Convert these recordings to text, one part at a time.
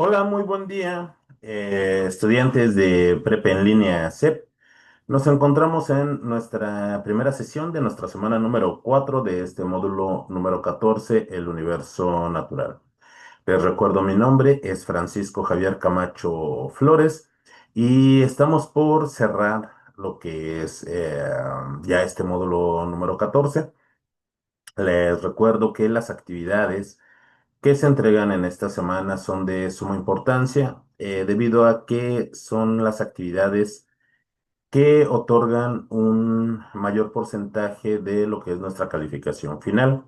Hola, muy buen día, estudiantes de Prepa en línea CEP. Nos encontramos en nuestra primera sesión de nuestra semana número 4 de este módulo número 14, el universo natural. Les recuerdo mi nombre, es Francisco Javier Camacho Flores y estamos por cerrar lo que es ya este módulo número 14. Les recuerdo que las actividades que se entregan en esta semana son de suma importancia debido a que son las actividades que otorgan un mayor porcentaje de lo que es nuestra calificación final.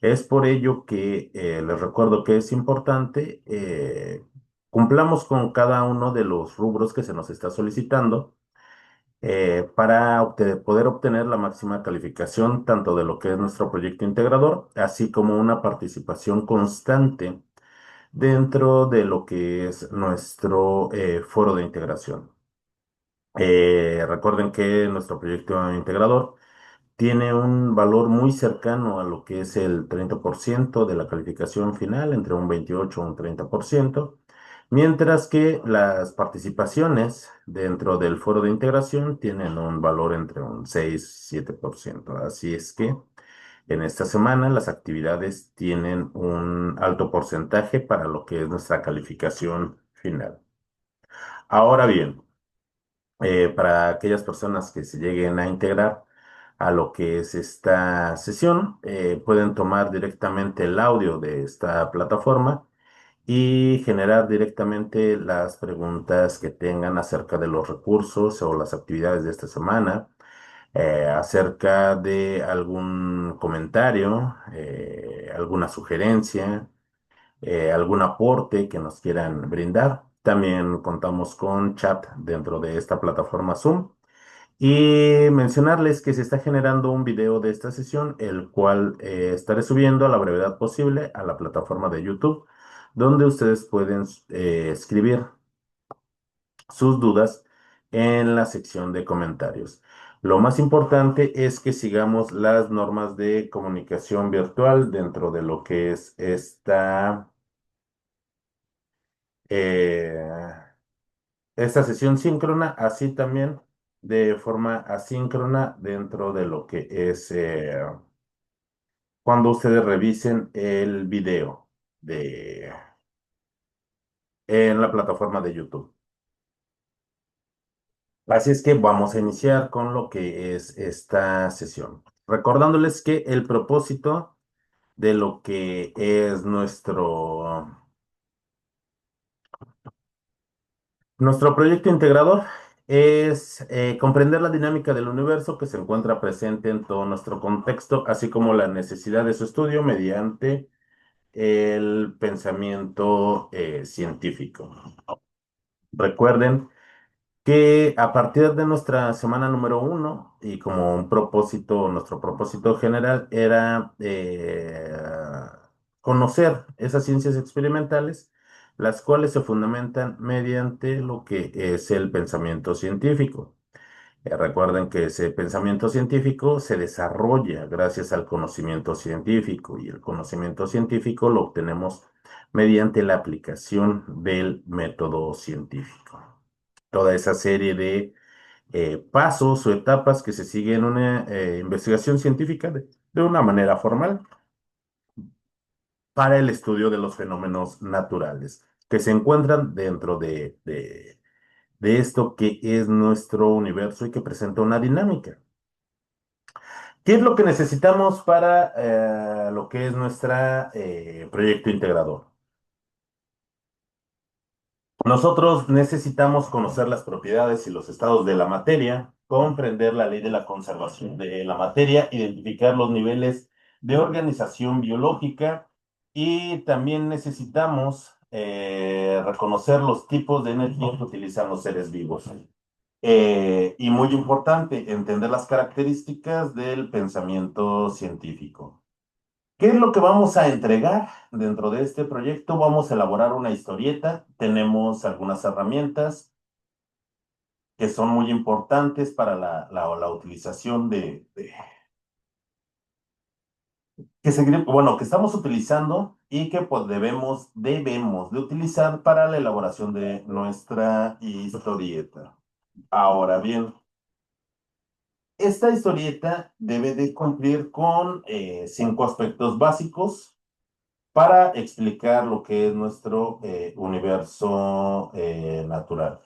Es por ello que les recuerdo que es importante cumplamos con cada uno de los rubros que se nos está solicitando para poder obtener la máxima calificación tanto de lo que es nuestro proyecto integrador, así como una participación constante dentro de lo que es nuestro foro de integración. Recuerden que nuestro proyecto integrador tiene un valor muy cercano a lo que es el 30% de la calificación final, entre un 28 o un 30%, mientras que las participaciones dentro del foro de integración tienen un valor entre un 6-7%. Así es que en esta semana las actividades tienen un alto porcentaje para lo que es nuestra calificación final. Ahora bien, para aquellas personas que se lleguen a integrar a lo que es esta sesión, pueden tomar directamente el audio de esta plataforma y generar directamente las preguntas que tengan acerca de los recursos o las actividades de esta semana, acerca de algún comentario, alguna sugerencia, algún aporte que nos quieran brindar. También contamos con chat dentro de esta plataforma Zoom. Y mencionarles que se está generando un video de esta sesión, el cual estaré subiendo a la brevedad posible a la plataforma de YouTube, donde ustedes pueden escribir sus dudas en la sección de comentarios. Lo más importante es que sigamos las normas de comunicación virtual dentro de lo que es eh, esta sesión síncrona, así también de forma asíncrona dentro de lo que es cuando ustedes revisen el video en la plataforma de YouTube. Así es que vamos a iniciar con lo que es esta sesión. Recordándoles que el propósito de lo que es nuestro proyecto integrador es comprender la dinámica del universo que se encuentra presente en todo nuestro contexto, así como la necesidad de su estudio mediante el pensamiento científico. Recuerden que a partir de nuestra semana número 1 y como un propósito, nuestro propósito general era conocer esas ciencias experimentales, las cuales se fundamentan mediante lo que es el pensamiento científico. Recuerden que ese pensamiento científico se desarrolla gracias al conocimiento científico y el conocimiento científico lo obtenemos mediante la aplicación del método científico. Toda esa serie de pasos o etapas que se siguen en una investigación científica de una manera formal para el estudio de los fenómenos naturales que se encuentran dentro de esto que es nuestro universo y que presenta una dinámica. ¿Qué es lo que necesitamos para lo que es nuestro proyecto integrador? Nosotros necesitamos conocer las propiedades y los estados de la materia, comprender la ley de la conservación de la materia, identificar los niveles de organización biológica y también necesitamos reconocer los tipos de energía que utilizan los seres vivos. Y muy importante, entender las características del pensamiento científico. ¿Qué es lo que vamos a entregar dentro de este proyecto? Vamos a elaborar una historieta. Tenemos algunas herramientas que son muy importantes para la utilización bueno, que estamos utilizando y que pues debemos de utilizar para la elaboración de nuestra historieta. Ahora bien, esta historieta debe de cumplir con 5 aspectos básicos para explicar lo que es nuestro universo natural.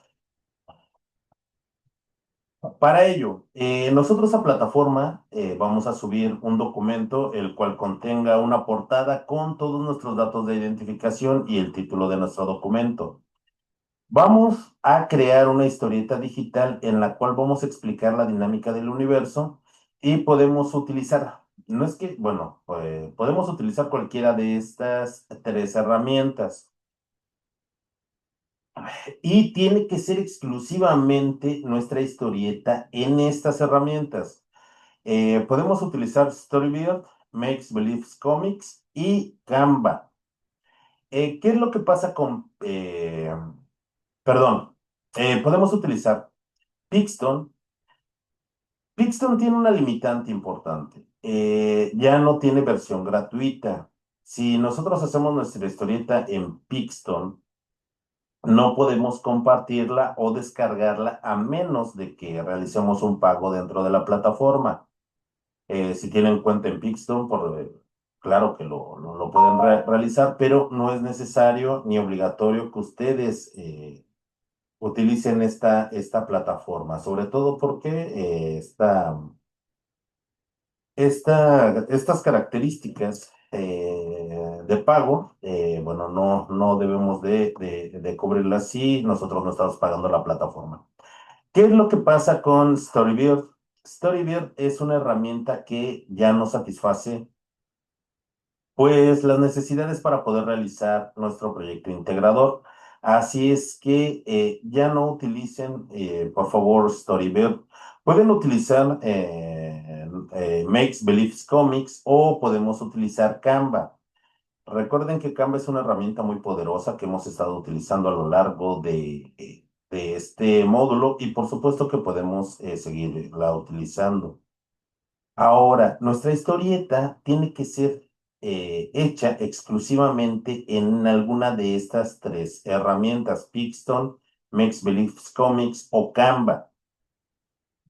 Para ello, nosotros a plataforma vamos a subir un documento el cual contenga una portada con todos nuestros datos de identificación y el título de nuestro documento. Vamos a crear una historieta digital en la cual vamos a explicar la dinámica del universo y podemos utilizar, no es que, bueno, podemos utilizar cualquiera de estas 3 herramientas. Y tiene que ser exclusivamente nuestra historieta en estas herramientas. Podemos utilizar Storyboard, Makes Believe Comics y Canva. ¿Qué es lo que pasa con... perdón, podemos utilizar Pixton. Pixton tiene una limitante importante. Ya no tiene versión gratuita. Si nosotros hacemos nuestra historieta en Pixton, no podemos compartirla o descargarla a menos de que realicemos un pago dentro de la plataforma. Si tienen cuenta en Pixton, claro que lo pueden realizar, pero no es necesario ni obligatorio que ustedes utilicen esta plataforma, sobre todo porque estas características de pago, bueno, no debemos de cubrirlas si nosotros no estamos pagando la plataforma. ¿Qué es lo que pasa con Storyboard? Storyboard es una herramienta que ya nos satisface pues las necesidades para poder realizar nuestro proyecto integrador. Así es que ya no utilicen, por favor, Storyboard. Pueden utilizar Makes Believe Comics o podemos utilizar Canva. Recuerden que Canva es una herramienta muy poderosa que hemos estado utilizando a lo largo de este módulo y por supuesto que podemos seguirla utilizando. Ahora, nuestra historieta tiene que ser hecha exclusivamente en alguna de estas 3 herramientas, Pixton, Makes Believe Comics o Canva.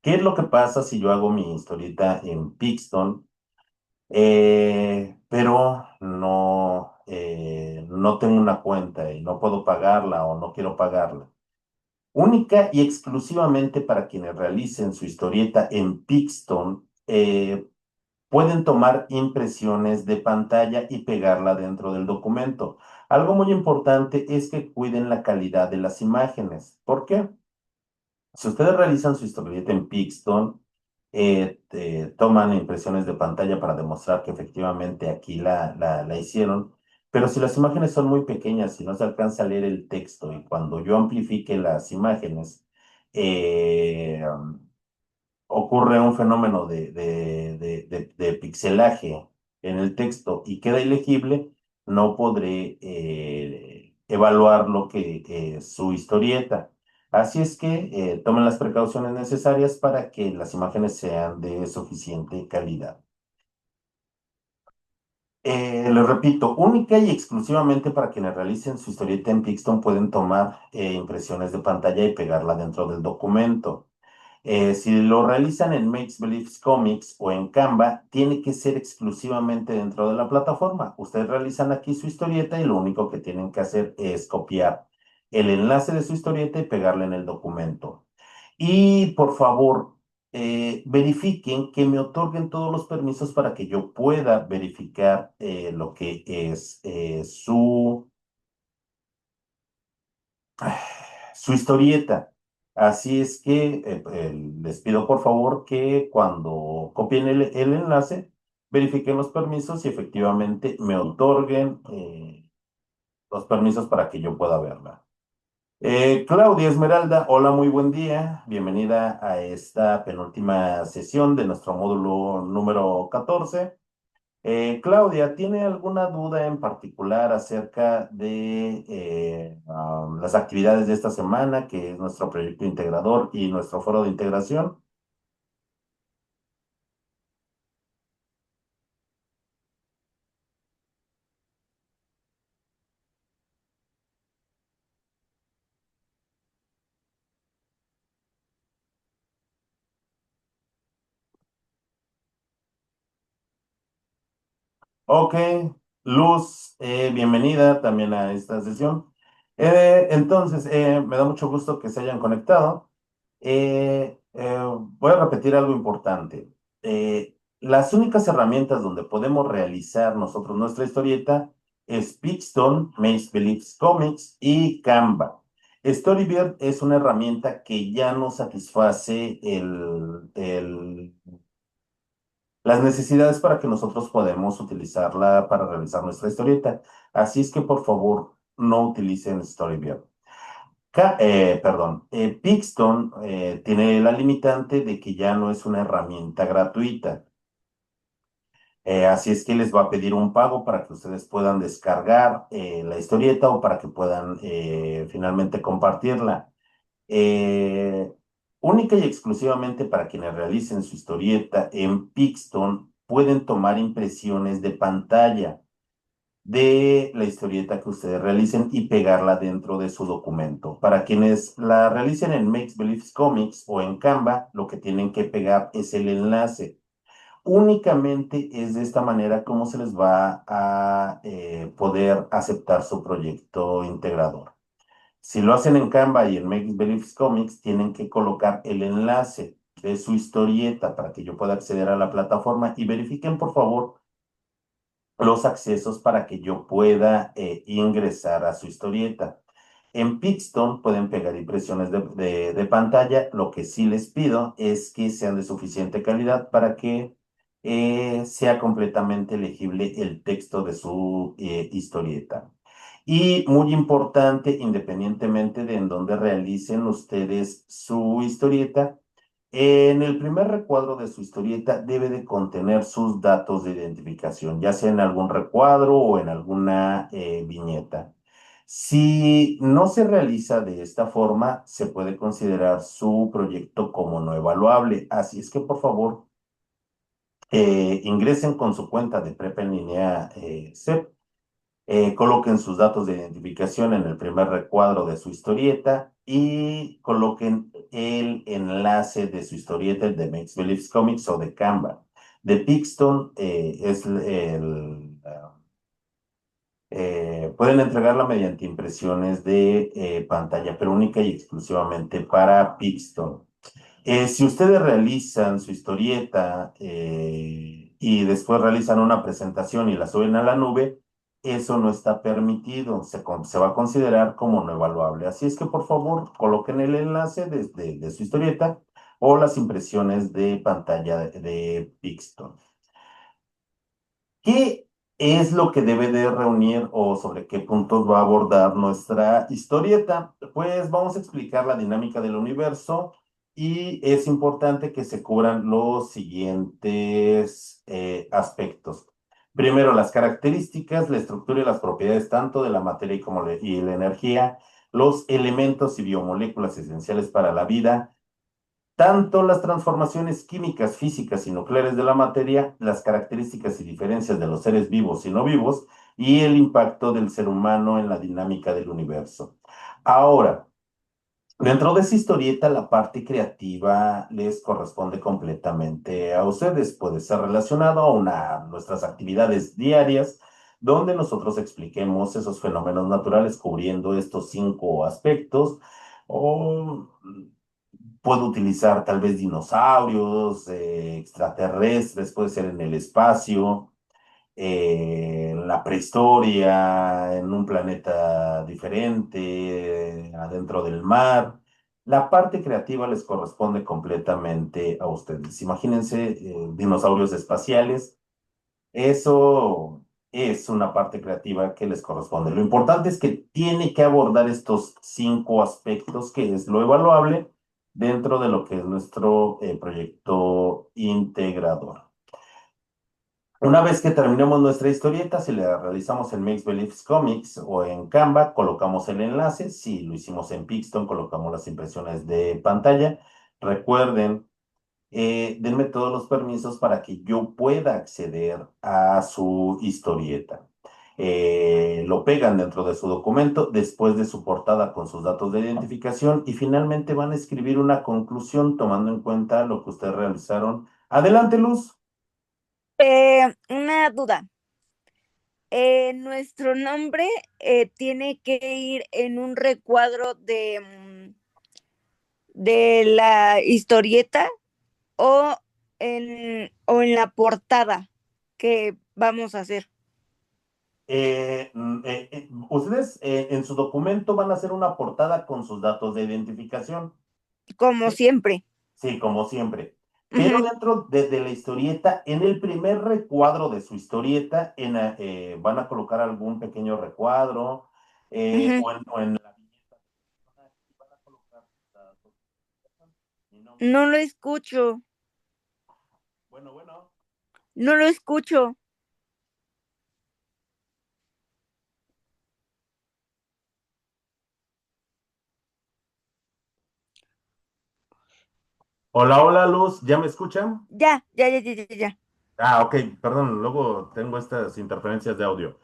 ¿Qué es lo que pasa si yo hago mi historieta en Pixton, pero no tengo una cuenta y no puedo pagarla o no quiero pagarla? Única y exclusivamente para quienes realicen su historieta en Pixton, pueden tomar impresiones de pantalla y pegarla dentro del documento. Algo muy importante es que cuiden la calidad de las imágenes. ¿Por qué? Si ustedes realizan su historieta en Pixton, toman impresiones de pantalla para demostrar que efectivamente aquí la hicieron, pero si las imágenes son muy pequeñas y no se alcanza a leer el texto y cuando yo amplifique las imágenes, eh, ocurre un fenómeno de pixelaje en el texto y queda ilegible, no podré evaluar lo que es su historieta. Así es que tomen las precauciones necesarias para que las imágenes sean de suficiente calidad. Les repito, única y exclusivamente para quienes realicen su historieta en Pixton pueden tomar impresiones de pantalla y pegarla dentro del documento. Si lo realizan en Makes Believe Comics o en Canva, tiene que ser exclusivamente dentro de la plataforma. Ustedes realizan aquí su historieta y lo único que tienen que hacer es copiar el enlace de su historieta y pegarle en el documento. Y por favor, verifiquen que me otorguen todos los permisos para que yo pueda verificar lo que es su historieta. Así es que les pido por favor que cuando copien el enlace, verifiquen los permisos y efectivamente me otorguen los permisos para que yo pueda verla. Claudia Esmeralda, hola, muy buen día. Bienvenida a esta penúltima sesión de nuestro módulo número 14. Claudia, ¿tiene alguna duda en particular acerca de las actividades de esta semana, que es nuestro proyecto integrador y nuestro foro de integración? Ok, Luz, bienvenida también a esta sesión. Entonces, me da mucho gusto que se hayan conectado. Voy a repetir algo importante. Las únicas herramientas donde podemos realizar nosotros nuestra historieta es Pixton, Make Believe Comics y Canva. Storyboard es una herramienta que ya no satisface las necesidades para que nosotros podamos utilizarla para realizar nuestra historieta. Así es que por favor no utilicen Storyboard. Pixton tiene la limitante de que ya no es una herramienta gratuita. Así es que les va a pedir un pago para que ustedes puedan descargar la historieta o para que puedan finalmente compartirla. Eh, Única y exclusivamente para quienes realicen su historieta en Pixton, pueden tomar impresiones de pantalla de la historieta que ustedes realicen y pegarla dentro de su documento. Para quienes la realicen en Makes Believe Comics o en Canva, lo que tienen que pegar es el enlace. Únicamente es de esta manera como se les va a poder aceptar su proyecto integrador. Si lo hacen en Canva y en Make Believe Comics, tienen que colocar el enlace de su historieta para que yo pueda acceder a la plataforma y verifiquen, por favor, los accesos para que yo pueda ingresar a su historieta. En Pixton pueden pegar impresiones de pantalla. Lo que sí les pido es que sean de suficiente calidad para que sea completamente legible el texto de su historieta. Y muy importante, independientemente de en dónde realicen ustedes su historieta, en el primer recuadro de su historieta debe de contener sus datos de identificación, ya sea en algún recuadro o en alguna viñeta. Si no se realiza de esta forma, se puede considerar su proyecto como no evaluable. Así es que, por favor, ingresen con su cuenta de Prepa en línea CEP, coloquen sus datos de identificación en el primer recuadro de su historieta y coloquen el enlace de su historieta, el de Makes Believe Comics o de Canva. De Pixton pueden entregarla mediante impresiones de pantalla, pero única y exclusivamente para Pixton. Si ustedes realizan su historieta y después realizan una presentación y la suben a la nube, eso no está permitido, se va a considerar como no evaluable. Así es que por favor coloquen el enlace de su historieta o las impresiones de pantalla de Pixton. ¿Qué es lo que debe de reunir o sobre qué puntos va a abordar nuestra historieta? Pues vamos a explicar la dinámica del universo y es importante que se cubran los siguientes aspectos. Primero, las características, la estructura y las propiedades tanto de la materia y la energía, los elementos y biomoléculas esenciales para la vida, tanto las transformaciones químicas, físicas y nucleares de la materia, las características y diferencias de los seres vivos y no vivos, y el impacto del ser humano en la dinámica del universo. Ahora, dentro de esa historieta, la parte creativa les corresponde completamente a ustedes. Puede ser relacionado a nuestras actividades diarias, donde nosotros expliquemos esos fenómenos naturales cubriendo estos 5 aspectos, o puedo utilizar tal vez dinosaurios, extraterrestres, puede ser en el espacio, en la prehistoria, en un planeta diferente, adentro del mar. La parte creativa les corresponde completamente a ustedes. Imagínense dinosaurios espaciales. Eso es una parte creativa que les corresponde. Lo importante es que tiene que abordar estos 5 aspectos, que es lo evaluable dentro de lo que es nuestro proyecto integrador. Una vez que terminemos nuestra historieta, si la realizamos en Makes Believe Comics o en Canva, colocamos el enlace. Si lo hicimos en Pixton, colocamos las impresiones de pantalla. Recuerden, denme todos los permisos para que yo pueda acceder a su historieta. Lo pegan dentro de su documento, después de su portada con sus datos de identificación y finalmente van a escribir una conclusión tomando en cuenta lo que ustedes realizaron. Adelante, Luz. Una duda. Nuestro nombre tiene que ir en un recuadro de la historieta o en la portada que vamos a hacer, Ustedes en su documento van a hacer una portada con sus datos de identificación. como Sí, siempre. sí, como siempre. Pero Ujú, dentro de la historieta, en el primer recuadro de su historieta, van a colocar algún pequeño recuadro ujú. o en la viñeta y van a colocar sus datos. Mi nombre. No lo escucho, Bueno, bueno. no lo escucho. Hola, hola, Luz, ¿ya me escuchan? Ya, ya, ya, ya, ya, ya. Ah, ok, perdón, luego tengo estas interferencias de audio.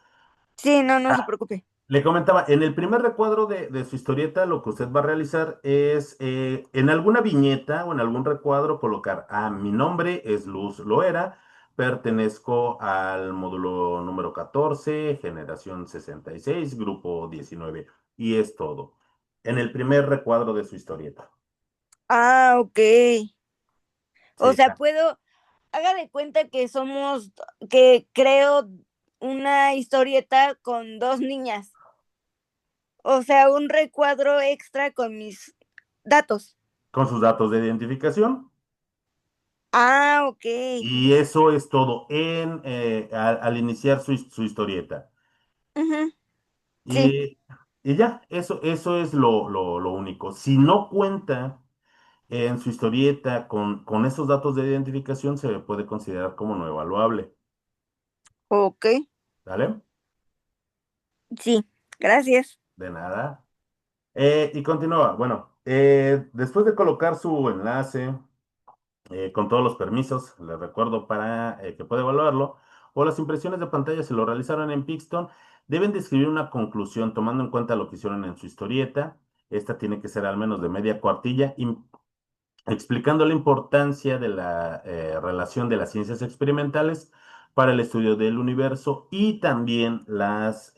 Sí, no, no se preocupe. Le comentaba, en el primer recuadro de su historieta, lo que usted va a realizar es en alguna viñeta o en algún recuadro colocar, mi nombre es Luz Loera, pertenezco al módulo número 14, generación 66, grupo 19, y es todo. En el primer recuadro de su historieta. Ah, ok. O Sí, sea, haga de cuenta que creo una historieta con dos niñas. O sea, un recuadro extra con mis datos. con sus datos de identificación. Ah, ok. Y eso es todo al iniciar su historieta. Ujú, sí, Y, y ya, eso es lo único. Si no cuenta en su historieta con esos datos de identificación, se le puede considerar como no evaluable. ok. ¿Vale? Sí, gracias. De nada. Y continúa. Bueno, después de colocar su enlace con todos los permisos, les recuerdo para que pueda evaluarlo, o las impresiones de pantalla si lo realizaron en Pixton, deben de escribir una conclusión tomando en cuenta lo que hicieron en su historieta. Esta tiene que ser al menos de media cuartilla y explicando la importancia de la relación de las ciencias experimentales para el estudio del universo y también las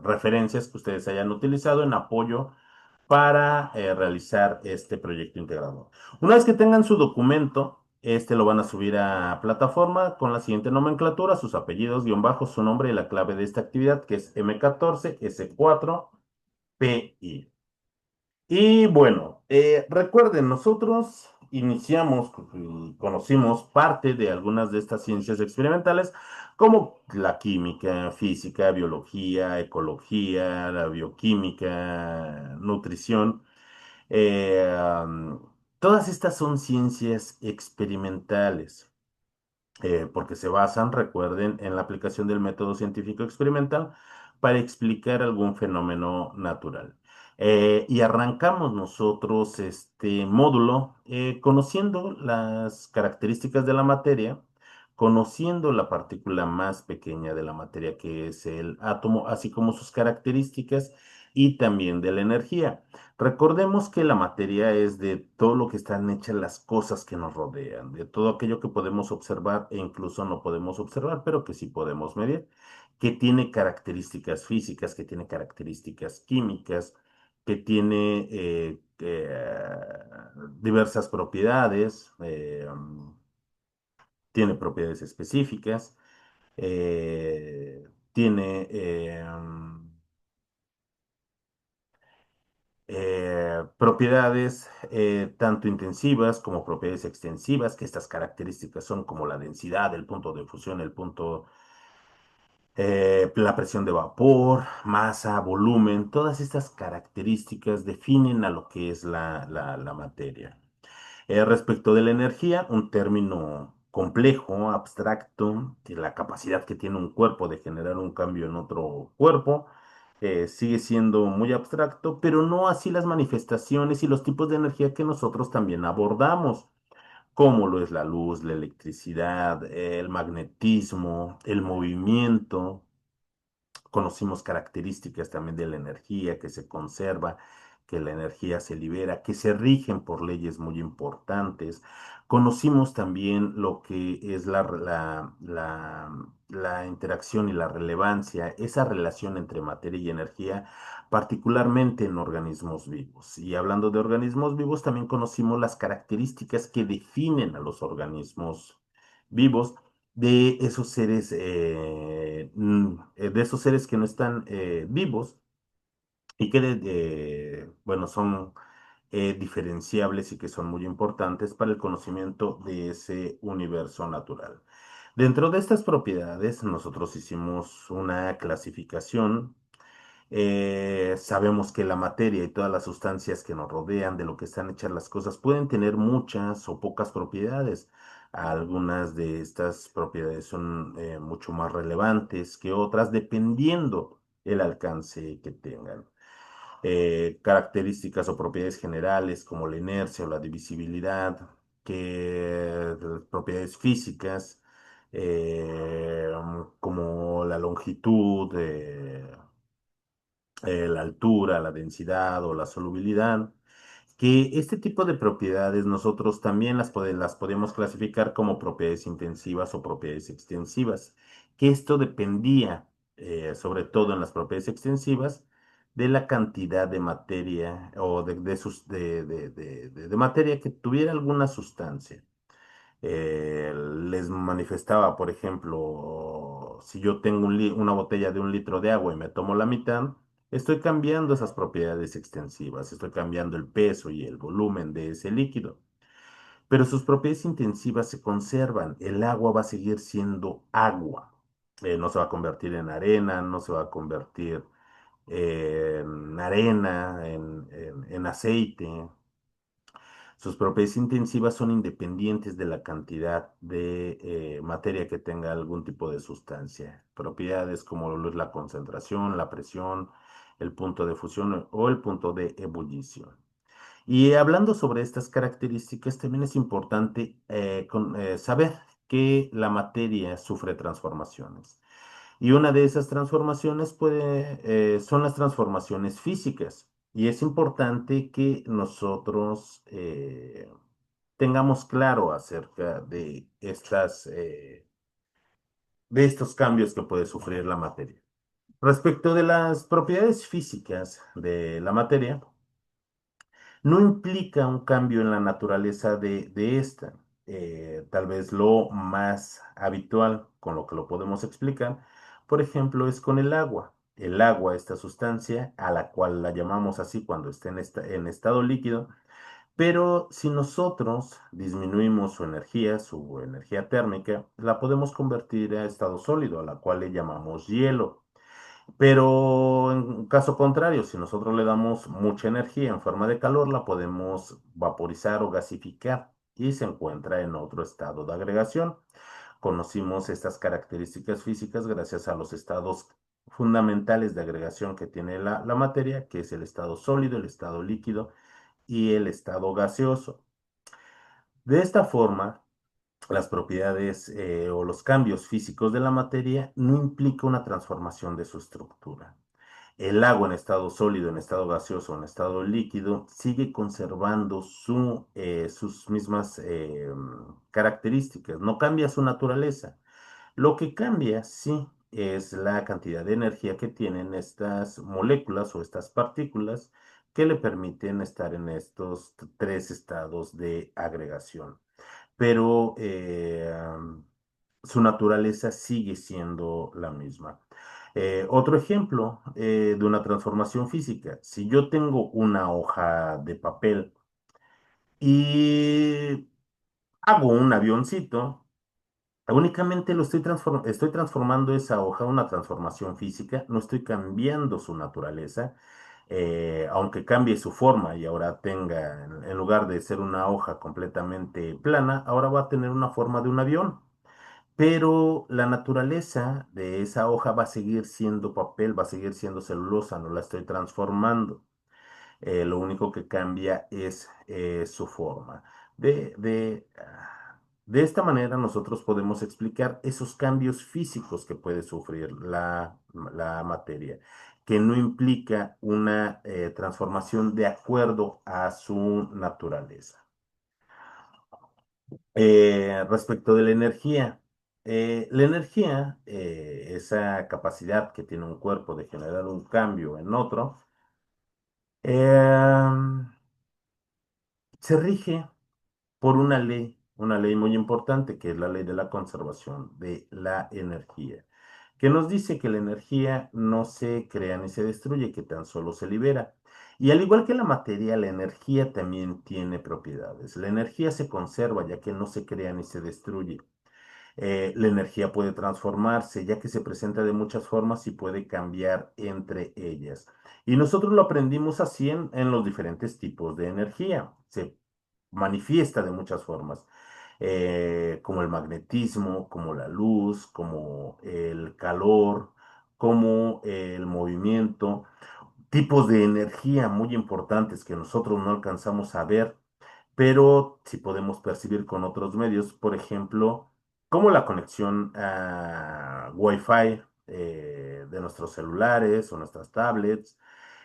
referencias que ustedes hayan utilizado en apoyo para realizar este proyecto integrador. Una vez que tengan su documento, este lo van a subir a plataforma con la siguiente nomenclatura, sus apellidos, guión bajo, su nombre y la clave de esta actividad, que es M14S4PI. Y bueno, recuerden, nosotros iniciamos y conocimos parte de algunas de estas ciencias experimentales, como la química, física, biología, ecología, la bioquímica, nutrición. Eh, am, Todas estas son ciencias experimentales porque se basan, recuerden, en la aplicación del método científico experimental para explicar algún fenómeno natural. Y arrancamos nosotros este módulo conociendo las características de la materia, conociendo la partícula más pequeña de la materia que es el átomo, así como sus características y también de la energía. Recordemos que la materia es de todo lo que están hechas las cosas que nos rodean, de todo aquello que podemos observar e incluso no podemos observar, pero que sí podemos medir, que tiene características físicas, que tiene características químicas, que tiene diversas propiedades, tiene propiedades específicas, tiene propiedades tanto intensivas como propiedades extensivas, que estas características son como la densidad, el punto de fusión, la presión de vapor, masa, volumen, todas estas características definen a lo que es la materia. Respecto de la energía, un término complejo, abstracto, que la capacidad que tiene un cuerpo de generar un cambio en otro cuerpo, sigue siendo muy abstracto, pero no así las manifestaciones y los tipos de energía que nosotros también abordamos, como lo es la luz, la electricidad, el magnetismo, el movimiento. Conocimos características también de la energía que se conserva, que la energía se libera, que se rigen por leyes muy importantes. Conocimos también lo que es la interacción y la relevancia, esa relación entre materia y energía, particularmente en organismos vivos. Y hablando de organismos vivos, también conocimos las características que definen a los organismos vivos de esos seres, de esos seres que no están vivos y que, bueno, son diferenciables y que son muy importantes para el conocimiento de ese universo natural. Dentro de estas propiedades, nosotros hicimos una clasificación. Sabemos que la materia y todas las sustancias que nos rodean, de lo que están hechas las cosas, pueden tener muchas o pocas propiedades. Algunas de estas propiedades son mucho más relevantes que otras, dependiendo el alcance que tengan. Características o propiedades generales como la inercia o la divisibilidad, que propiedades físicas como la longitud, la altura, la densidad o la solubilidad, que este tipo de propiedades nosotros también las podemos clasificar como propiedades intensivas o propiedades extensivas, que esto dependía, sobre todo en las propiedades extensivas, de la cantidad de materia o de materia que tuviera alguna sustancia. Les manifestaba, por ejemplo, si yo tengo una botella de 1 litro de agua y me tomo la mitad, estoy cambiando esas propiedades extensivas, estoy cambiando el peso y el volumen de ese líquido, pero sus propiedades intensivas se conservan. El agua va a seguir siendo agua. No se va a convertir en arena, no se va a convertir en arena, en aceite. Sus propiedades intensivas son independientes de la cantidad de materia que tenga algún tipo de sustancia. Propiedades como lo es la concentración, la presión, el punto de fusión o el punto de ebullición. Y hablando sobre estas características, también es importante saber que la materia sufre transformaciones. Y una de esas transformaciones son las transformaciones físicas. Y es importante que nosotros tengamos claro acerca de estos cambios que puede sufrir la materia. Respecto de las propiedades físicas de la materia, no implica un cambio en la naturaleza de esta. Tal vez lo más habitual con lo que lo podemos explicar, por ejemplo, es con el agua. El agua, esta sustancia, a la cual la llamamos así cuando está en estado líquido, pero si nosotros disminuimos su energía térmica, la podemos convertir a estado sólido, a la cual le llamamos hielo. Pero en caso contrario, si nosotros le damos mucha energía en forma de calor, la podemos vaporizar o gasificar y se encuentra en otro estado de agregación. Conocimos estas características físicas gracias a los estados fundamentales de agregación que tiene la materia, que es el estado sólido, el estado líquido y el estado gaseoso. De esta forma, las propiedades o los cambios físicos de la materia no implica una transformación de su estructura. El agua en estado sólido, en estado gaseoso, en estado líquido, sigue conservando sus mismas características, no cambia su naturaleza. Lo que cambia, sí, es la cantidad de energía que tienen estas moléculas o estas partículas que le permiten estar en estos tres estados de agregación. Pero su naturaleza sigue siendo la misma. Otro ejemplo de una transformación física. Si yo tengo una hoja de papel y hago un avioncito, únicamente estoy transformando esa hoja a una transformación física, no estoy cambiando su naturaleza, aunque cambie su forma y ahora tenga, en lugar de ser una hoja completamente plana, ahora va a tener una forma de un avión. Pero la naturaleza de esa hoja va a seguir siendo papel, va a seguir siendo celulosa, no la estoy transformando. Lo único que cambia es su forma. De esta manera nosotros podemos explicar esos cambios físicos que puede sufrir la materia. que no implica una transformación de acuerdo a su naturaleza. Respecto de la energía, esa capacidad que tiene un cuerpo de generar un cambio en otro, eh, se rige por una ley muy importante, que es la ley de la conservación de la energía, que nos dice que la energía no se crea ni se destruye, que tan solo se libera. Y al igual que la materia, la energía también tiene propiedades. La energía se conserva ya que no se crea ni se destruye. La energía puede transformarse, ya que se presenta de muchas formas y puede cambiar entre ellas. Y nosotros lo aprendimos así en los diferentes tipos de energía. Se manifiesta de muchas formas, como el magnetismo, como la luz, como el calor, como el movimiento, tipos de energía muy importantes que nosotros no alcanzamos a ver, pero sí podemos percibir con otros medios, por ejemplo, como la conexión a Wi-Fi de nuestros celulares o nuestras tablets,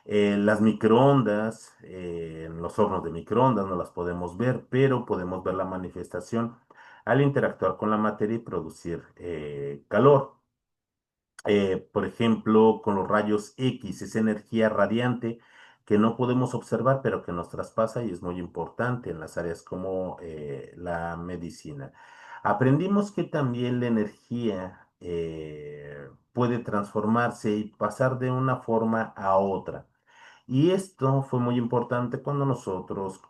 las microondas, en los hornos de microondas no las podemos ver, pero podemos ver la manifestación al interactuar con la materia y producir calor. Por ejemplo, con los rayos X, esa energía radiante que no podemos observar, pero que nos traspasa y es muy importante en las áreas como la medicina. Aprendimos que también la energía puede transformarse y pasar de una forma a otra. Y esto fue muy importante cuando nosotros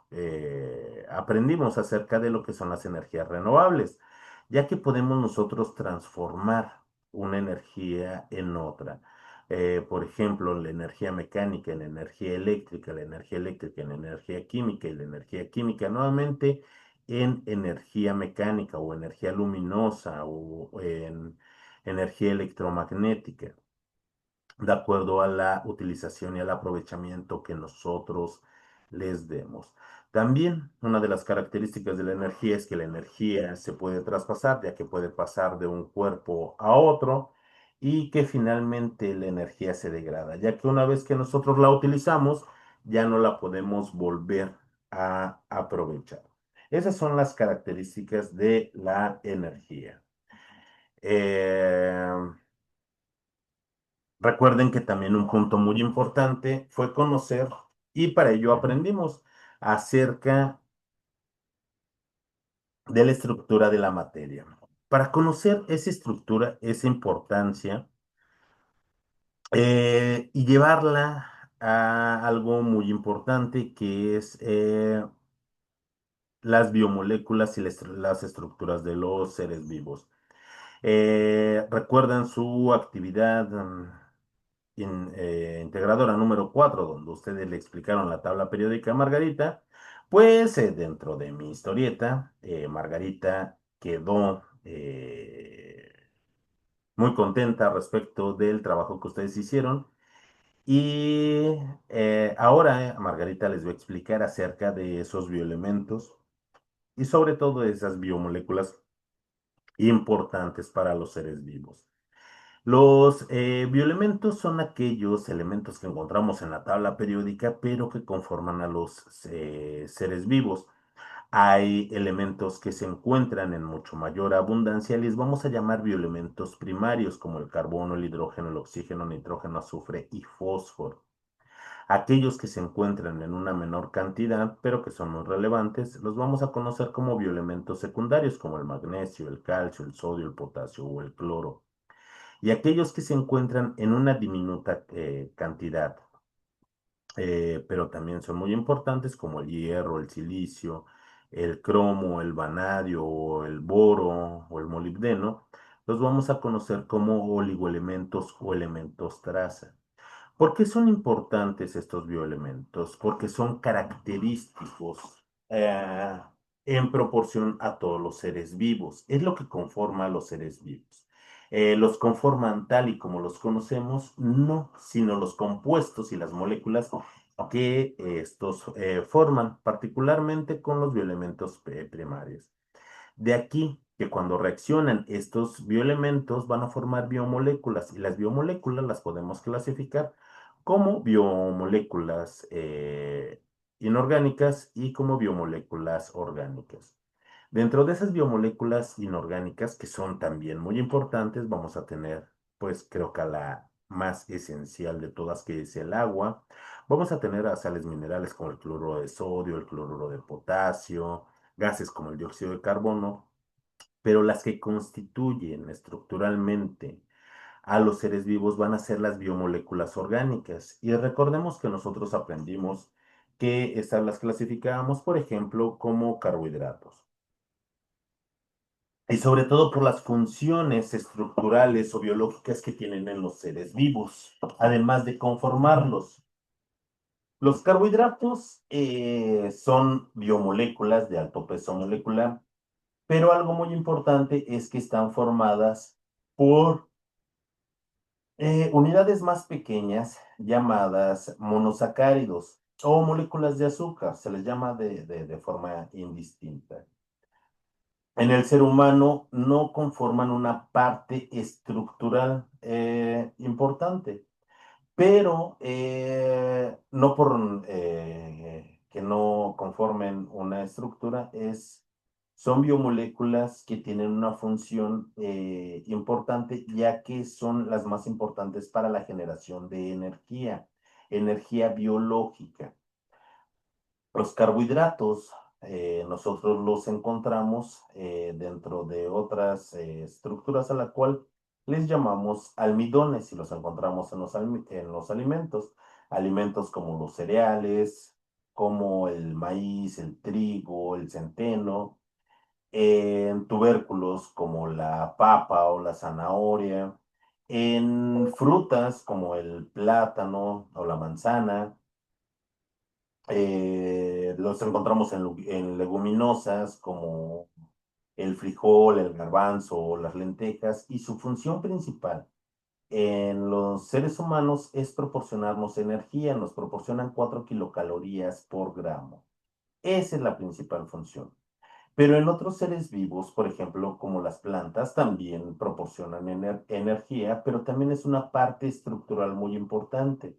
aprendimos acerca de lo que son las energías renovables, ya que podemos nosotros transformar una energía en otra. Por ejemplo, la energía mecánica en la energía eléctrica en energía química y la energía química nuevamente en energía mecánica o energía luminosa o en energía electromagnética, de acuerdo a la utilización y al aprovechamiento que nosotros les demos. También una de las características de la energía es que la energía se puede traspasar, ya que puede pasar de un cuerpo a otro y que finalmente la energía se degrada, ya que una vez que nosotros la utilizamos, ya no la podemos volver a aprovechar. Esas son las características de la energía. Eh, Recuerden que también un punto muy importante fue conocer, y para ello aprendimos acerca de la estructura de la materia. Para conocer esa estructura, esa importancia, y llevarla a algo muy importante que es las biomoléculas y las estructuras de los seres vivos. Recuerdan su actividad integradora número 4, donde ustedes le explicaron la tabla periódica a Margarita. Pues dentro de mi historieta, Margarita quedó muy contenta respecto del trabajo que ustedes hicieron. Y ahora Margarita les voy a explicar acerca de esos bioelementos y sobre todo de esas biomoléculas importantes para los seres vivos. Los bioelementos son aquellos elementos que encontramos en la tabla periódica, pero que conforman a los seres vivos. Hay elementos que se encuentran en mucho mayor abundancia, les vamos a llamar bioelementos primarios, como el carbono, el hidrógeno, el oxígeno, nitrógeno, azufre y fósforo. Aquellos que se encuentran en una menor cantidad, pero que son muy relevantes, los vamos a conocer como bioelementos secundarios, como el magnesio, el calcio, el sodio, el potasio o el cloro. Y aquellos que se encuentran en una diminuta cantidad, pero también son muy importantes, como el hierro, el silicio, el cromo, el vanadio, o el boro o el molibdeno, los vamos a conocer como oligoelementos o elementos traza. ¿Por qué son importantes estos bioelementos? Porque son característicos eh, en proporción a todos los seres vivos. Es lo que conforma a los seres vivos. ¿Los conforman tal y como los conocemos? No, sino los compuestos y las moléculas que estos forman, particularmente con los bioelementos primarios. De aquí que cuando reaccionan estos bioelementos van a formar biomoléculas y las biomoléculas las podemos clasificar como biomoléculas inorgánicas y como biomoléculas orgánicas. Dentro de esas biomoléculas inorgánicas, que son también muy importantes, vamos a tener, pues creo que a la más esencial de todas, que es el agua. Vamos a tener a sales minerales como el cloruro de sodio, el cloruro de potasio, gases como el dióxido de carbono, pero las que constituyen estructuralmente a los seres vivos van a ser las biomoléculas orgánicas. Y recordemos que nosotros aprendimos que estas las clasificábamos, por ejemplo, como carbohidratos. Y sobre todo por las funciones estructurales o biológicas que tienen en los seres vivos, además de conformarlos. Los carbohidratos son biomoléculas de alto peso molecular, pero algo muy importante es que están formadas por unidades más pequeñas llamadas monosacáridos o moléculas de azúcar, se les llama de forma indistinta. En el ser humano no conforman una parte estructural importante, pero no por que no conformen una estructura, son biomoléculas que tienen una función importante, ya que son las más importantes para la generación de energía, energía biológica. Los carbohidratos, nosotros los encontramos dentro de otras estructuras a la cual les llamamos almidones y los encontramos en los alimentos. Alimentos como los cereales, como el maíz, el trigo, el centeno, en tubérculos como la papa o la zanahoria, en frutas como el plátano o la manzana, los encontramos en leguminosas como el frijol, el garbanzo o las lentejas, y su función principal en los seres humanos es proporcionarnos energía, nos proporcionan 4 kilocalorías por gramo. Esa es la principal función. Pero en otros seres vivos, por ejemplo, como las plantas, también proporcionan energía, pero también es una parte estructural muy importante,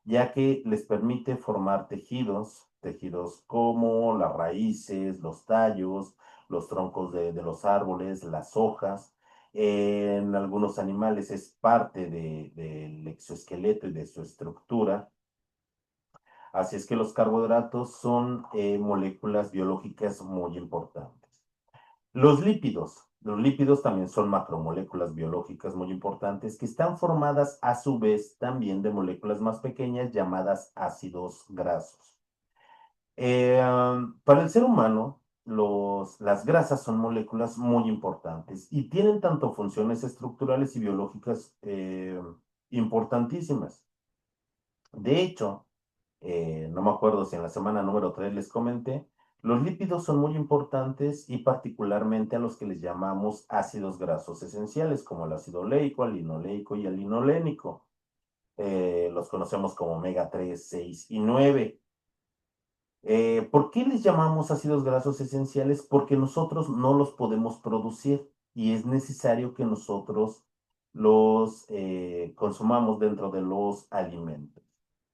ya que les permite formar tejidos, tejidos como las raíces, los tallos, los troncos de los árboles, las hojas. En algunos animales es parte del exoesqueleto y de su estructura. Así es que los carbohidratos son moléculas biológicas muy importantes. Los lípidos también son macromoléculas biológicas muy importantes que están formadas a su vez también de moléculas más pequeñas llamadas ácidos grasos. Para el ser humano, las grasas son moléculas muy importantes y tienen tanto funciones estructurales y biológicas importantísimas. De hecho, no me acuerdo si en la semana número 3 les comenté, los lípidos son muy importantes y particularmente a los que les llamamos ácidos grasos esenciales, como el ácido oleico, el linoleico y el linolénico. Los conocemos como omega 3, 6 y 9. ¿Por qué les llamamos ácidos grasos esenciales? Porque nosotros no los podemos producir y es necesario que nosotros los consumamos dentro de los alimentos.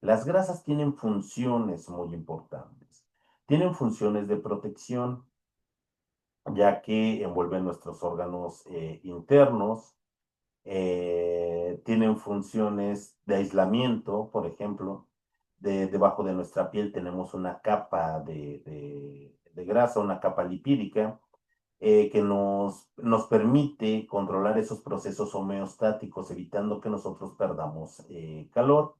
Las grasas tienen funciones muy importantes. Tienen funciones de protección, ya que envuelven nuestros órganos internos. Tienen funciones de aislamiento, por ejemplo. Debajo de nuestra piel tenemos una capa de grasa, una capa lipídica, que nos permite controlar esos procesos homeostáticos, evitando que nosotros perdamos calor.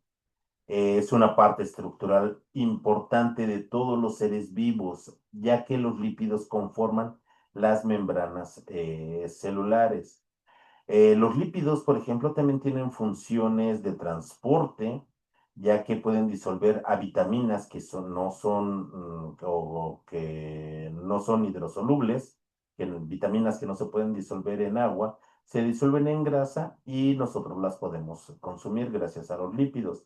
Es una parte estructural importante de todos los seres vivos, ya que los lípidos conforman las membranas celulares. Los lípidos, por ejemplo, también tienen funciones de transporte, ya que pueden disolver a vitaminas no son, o que no son hidrosolubles, vitaminas que no se pueden disolver en agua, se disuelven en grasa y nosotros las podemos consumir gracias a los lípidos.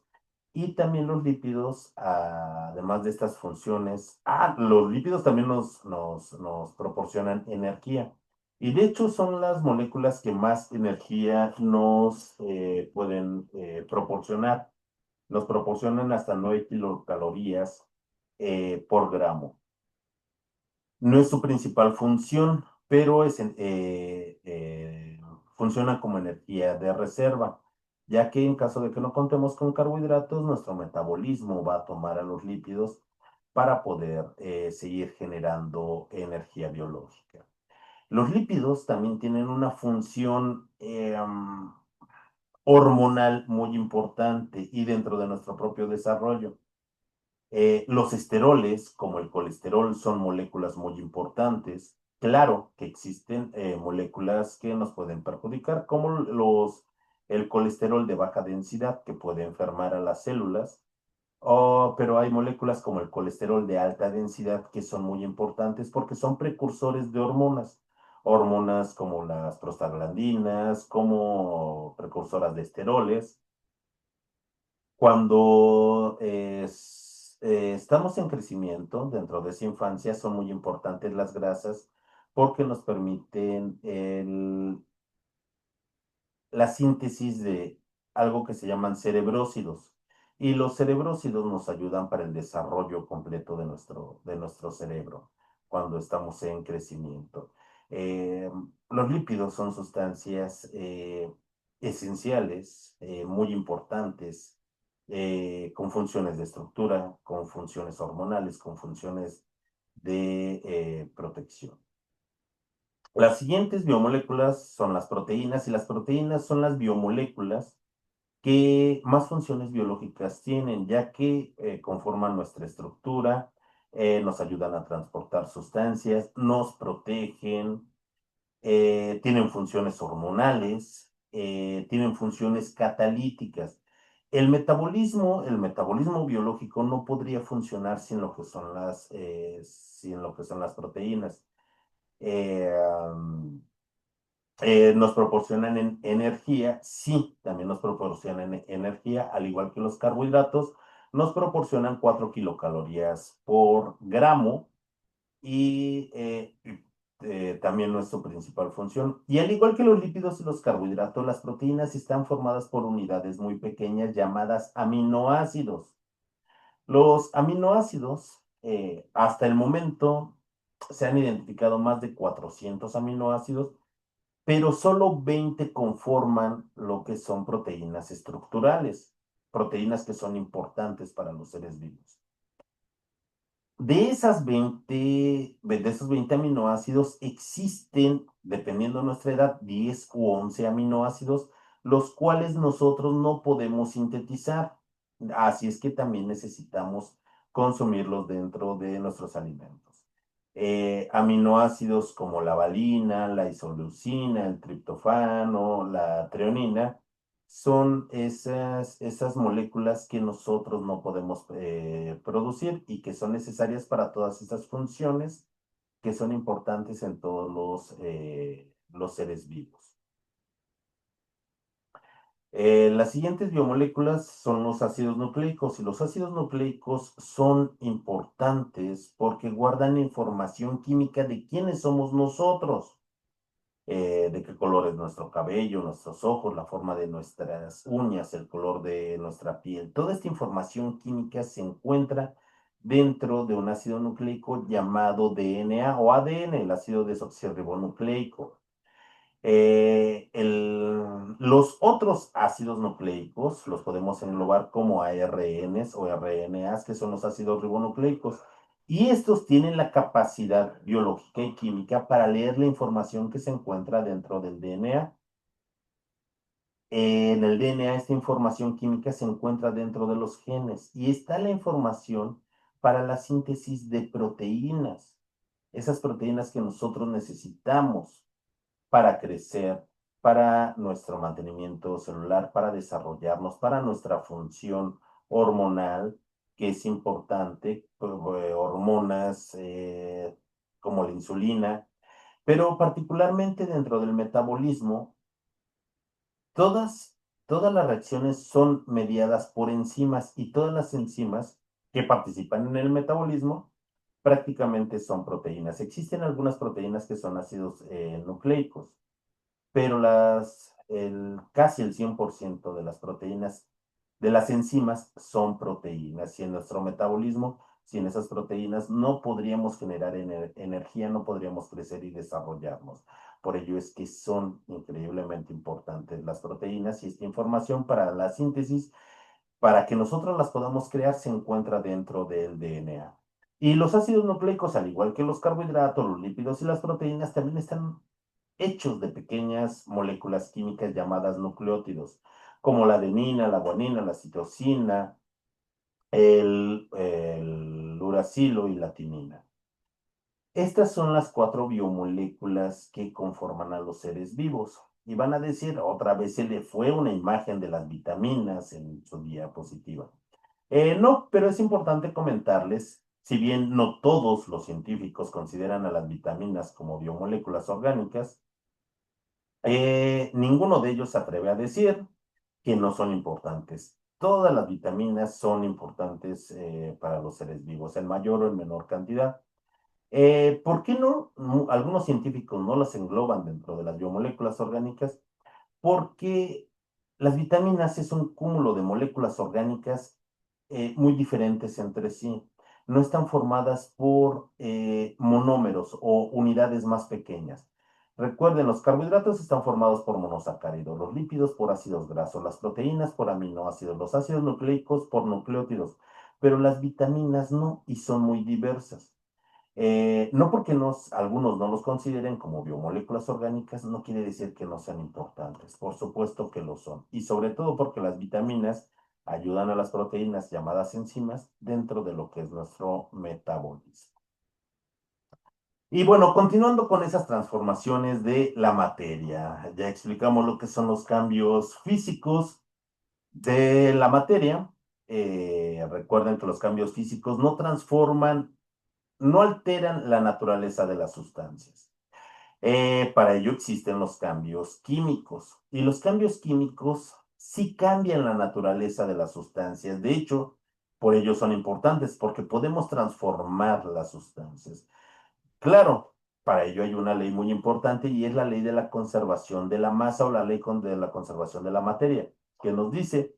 Y también los lípidos, además de estas funciones, los lípidos también nos proporcionan energía. Y de hecho son las moléculas que más energía nos pueden proporcionar. nos proporcionan hasta 9 kilocalorías por gramo. No es su principal función, pero funciona como energía de reserva, ya que en caso de que no contemos con carbohidratos, nuestro metabolismo va a tomar a los lípidos para poder seguir generando energía biológica. Los lípidos también tienen una función hormonal muy importante y dentro de nuestro propio desarrollo. Los esteroles, como el colesterol, son moléculas muy importantes. Claro que existen moléculas que nos pueden perjudicar, como el colesterol de baja densidad que puede enfermar a las células. Pero hay moléculas como el colesterol de alta densidad que son muy importantes porque son precursores de hormonas. Hormonas como las prostaglandinas, como precursoras de esteroles. Cuando estamos en crecimiento, dentro de esa infancia, son muy importantes las grasas porque nos permiten la síntesis de algo que se llaman cerebrósidos. Y los cerebrósidos nos ayudan para el desarrollo completo de nuestro cerebro cuando estamos en crecimiento. Los lípidos son sustancias esenciales, muy importantes, con funciones de estructura, con funciones hormonales, con funciones de protección. Las siguientes biomoléculas son las proteínas y las proteínas son las biomoléculas que más funciones biológicas tienen, ya que conforman nuestra estructura, nos ayudan a transportar sustancias, nos protegen, tienen funciones hormonales, tienen funciones catalíticas. El metabolismo biológico no podría funcionar sin lo que son sin lo que son las proteínas. Eh, um, nos proporcionan energía, sí, también nos proporcionan energía, al igual que los carbohidratos, nos proporcionan 4 kilocalorías por gramo y también nuestra principal función. Y al igual que los lípidos y los carbohidratos, las proteínas están formadas por unidades muy pequeñas llamadas aminoácidos. Los aminoácidos, hasta el momento, se han identificado más de 400 aminoácidos, pero solo 20 conforman lo que son proteínas estructurales, proteínas que son importantes para los seres vivos. De esos 20 aminoácidos existen, dependiendo de nuestra edad, 10 u 11 aminoácidos, los cuales nosotros no podemos sintetizar. Así es que también necesitamos consumirlos dentro de nuestros alimentos. Aminoácidos como la valina, la isoleucina, el triptofano, la treonina, son esas moléculas que nosotros no podemos producir y que son necesarias para todas estas funciones que son importantes en todos los seres vivos. Las siguientes biomoléculas son los ácidos nucleicos y los ácidos nucleicos son importantes porque guardan información química de quiénes somos nosotros, de qué color es nuestro cabello, nuestros ojos, la forma de nuestras uñas, el color de nuestra piel. Toda esta información química se encuentra dentro de un ácido nucleico llamado DNA o ADN, el ácido desoxirribonucleico. Los otros ácidos nucleicos los podemos englobar como ARNs o RNAs, que son los ácidos ribonucleicos. Y estos tienen la capacidad biológica y química para leer la información que se encuentra dentro del DNA. En el DNA esta información química se encuentra dentro de los genes y está la información para la síntesis de proteínas. Esas proteínas que nosotros necesitamos para crecer, para nuestro mantenimiento celular, para desarrollarnos, para nuestra función hormonal, que es importante, hormonas como la insulina, pero particularmente dentro del metabolismo, todas, todas las reacciones son mediadas por enzimas y todas las enzimas que participan en el metabolismo prácticamente son proteínas. Existen algunas proteínas que son ácidos nucleicos, pero casi el 100% de las proteínas de las enzimas son proteínas y en nuestro metabolismo, sin esas proteínas, no podríamos generar energía, no podríamos crecer y desarrollarnos. Por ello es que son increíblemente importantes las proteínas y esta información para la síntesis, para que nosotros las podamos crear, se encuentra dentro del DNA. Y los ácidos nucleicos, al igual que los carbohidratos, los lípidos y las proteínas, también están hechos de pequeñas moléculas químicas llamadas nucleótidos, como la adenina, la guanina, la citosina, el uracilo y la timina. Estas son las cuatro biomoléculas que conforman a los seres vivos. Y van a decir, otra vez se le fue una imagen de las vitaminas en su diapositiva. No, pero es importante comentarles, si bien no todos los científicos consideran a las vitaminas como biomoléculas orgánicas, ninguno de ellos se atreve a decir que no son importantes. Todas las vitaminas son importantes para los seres vivos, en mayor o en menor cantidad. ¿Por qué no? Algunos científicos no las engloban dentro de las biomoléculas orgánicas porque las vitaminas es un cúmulo de moléculas orgánicas muy diferentes entre sí. No están formadas por monómeros o unidades más pequeñas. Recuerden, los carbohidratos están formados por monosacáridos, los lípidos por ácidos grasos, las proteínas por aminoácidos, los ácidos nucleicos por nucleótidos, pero las vitaminas no y son muy diversas. No porque algunos no los consideren como biomoléculas orgánicas, no quiere decir que no sean importantes. Por supuesto que lo son. Y sobre todo porque las vitaminas ayudan a las proteínas llamadas enzimas dentro de lo que es nuestro metabolismo. Y bueno, continuando con esas transformaciones de la materia, ya explicamos lo que son los cambios físicos de la materia. Recuerden que los cambios físicos no transforman, no alteran la naturaleza de las sustancias. Para ello existen los cambios químicos y los cambios químicos sí cambian la naturaleza de las sustancias. De hecho, por ello son importantes porque podemos transformar las sustancias. Claro, para ello hay una ley muy importante y es la ley de la conservación de la masa o la ley de la conservación de la materia, que nos dice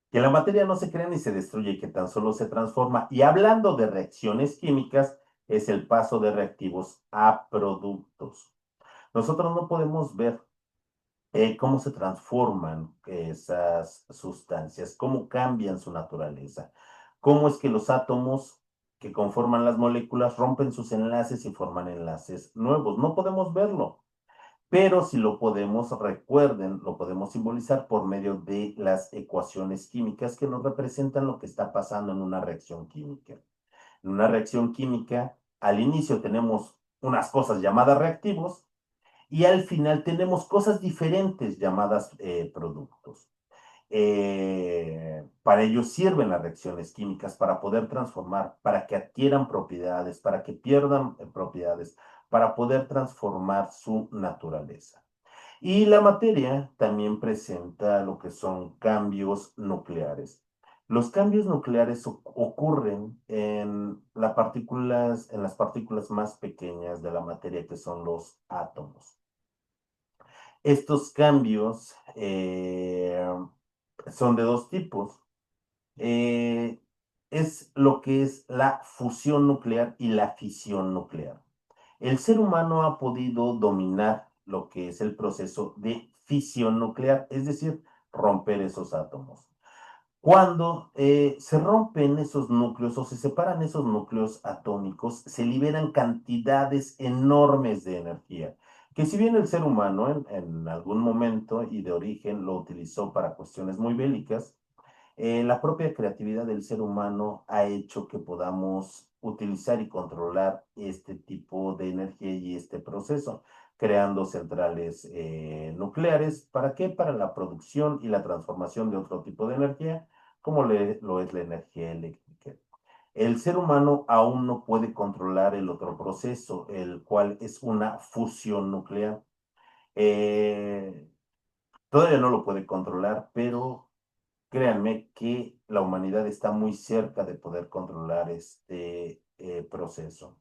que la materia no se crea ni se destruye, que tan solo se transforma. Y hablando de reacciones químicas, es el paso de reactivos a productos. Nosotros no podemos ver cómo se transforman esas sustancias, cómo cambian su naturaleza, cómo es que los átomos que conforman las moléculas rompen sus enlaces y forman enlaces nuevos. No podemos verlo. Pero si lo podemos, recuerden, lo podemos simbolizar por medio de las ecuaciones químicas que nos representan lo que está pasando en una reacción química. En una reacción química, al inicio tenemos unas cosas llamadas reactivos y al final tenemos cosas diferentes llamadas productos. Para ello sirven las reacciones químicas, para poder transformar, para que adquieran propiedades, para que pierdan propiedades, para poder transformar su naturaleza. Y la materia también presenta lo que son cambios nucleares. Los cambios nucleares ocurren en las partículas más pequeñas de la materia, que son los átomos. Estos cambios son de dos tipos. Eh, es lo que es la fusión nuclear y la fisión nuclear. El ser humano ha podido dominar lo que es el proceso de fisión nuclear, es decir, romper esos átomos. Cuando se rompen esos núcleos o se separan esos núcleos atómicos, se liberan cantidades enormes de energía, que si bien el ser humano en algún momento y de origen lo utilizó para cuestiones muy bélicas, la propia creatividad del ser humano ha hecho que podamos utilizar y controlar este tipo de energía y este proceso, creando centrales nucleares. ¿Para qué? Para la producción y la transformación de otro tipo de energía, como lo es la energía eléctrica. El ser humano aún no puede controlar el otro proceso, el cual es una fusión nuclear. Eh, Todavía no lo puede controlar, pero créanme que la humanidad está muy cerca de poder controlar este proceso.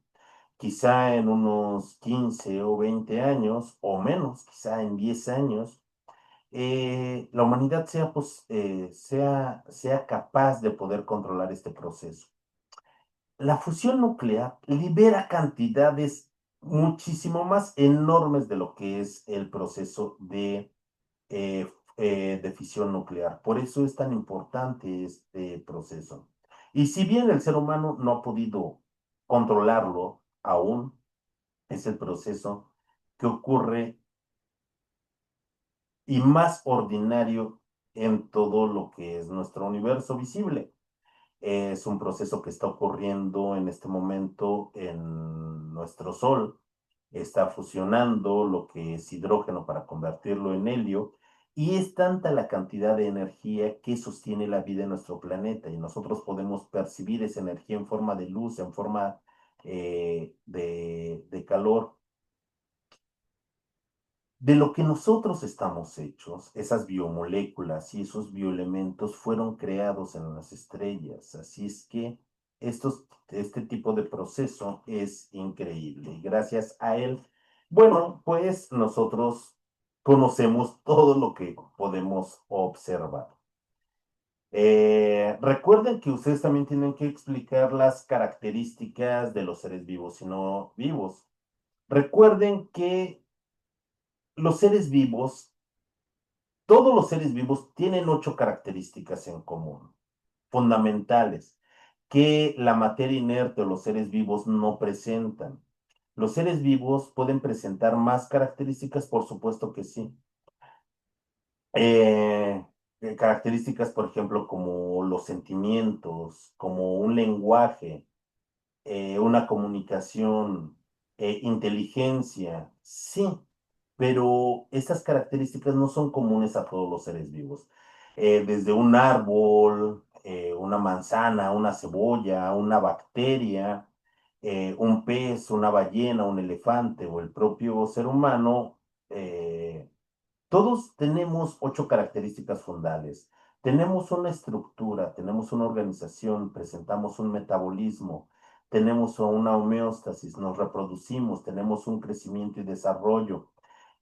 Quizá en unos 15 o 20 años, o menos, quizá en 10 años, la humanidad sea, pues, sea capaz de poder controlar este proceso. La fusión nuclear libera cantidades muchísimo más enormes de lo que es el proceso de fisión nuclear. Por eso es tan importante este proceso. Y si bien el ser humano no ha podido controlarlo aún, es el proceso que ocurre y más ordinario en todo lo que es nuestro universo visible. Es un proceso que está ocurriendo en este momento en nuestro Sol. Está fusionando lo que es hidrógeno para convertirlo en helio y es tanta la cantidad de energía que sostiene la vida en nuestro planeta y nosotros podemos percibir esa energía en forma de luz, en forma de calor de lo que nosotros estamos hechos, esas biomoléculas y esos bioelementos fueron creados en las estrellas. Así es que este tipo de proceso es increíble. Y gracias a él, bueno, pues nosotros conocemos todo lo que podemos observar. Recuerden que ustedes también tienen que explicar las características de los seres vivos y no vivos. Recuerden que los seres vivos todos los seres vivos tienen 8 características en común, fundamentales, que la materia inerte o los seres vivos no presentan. Los seres vivos pueden presentar más características, por supuesto que sí. Eh, Características, por ejemplo, como los sentimientos, como un lenguaje, una comunicación, inteligencia, sí, pero estas características no son comunes a todos los seres vivos. Desde un árbol, una manzana, una cebolla, una bacteria, un pez, una ballena, un elefante o el propio ser humano, todos tenemos 8 características fundales. Tenemos una estructura, tenemos una organización, presentamos un metabolismo, tenemos una homeostasis, nos reproducimos, tenemos un crecimiento y desarrollo,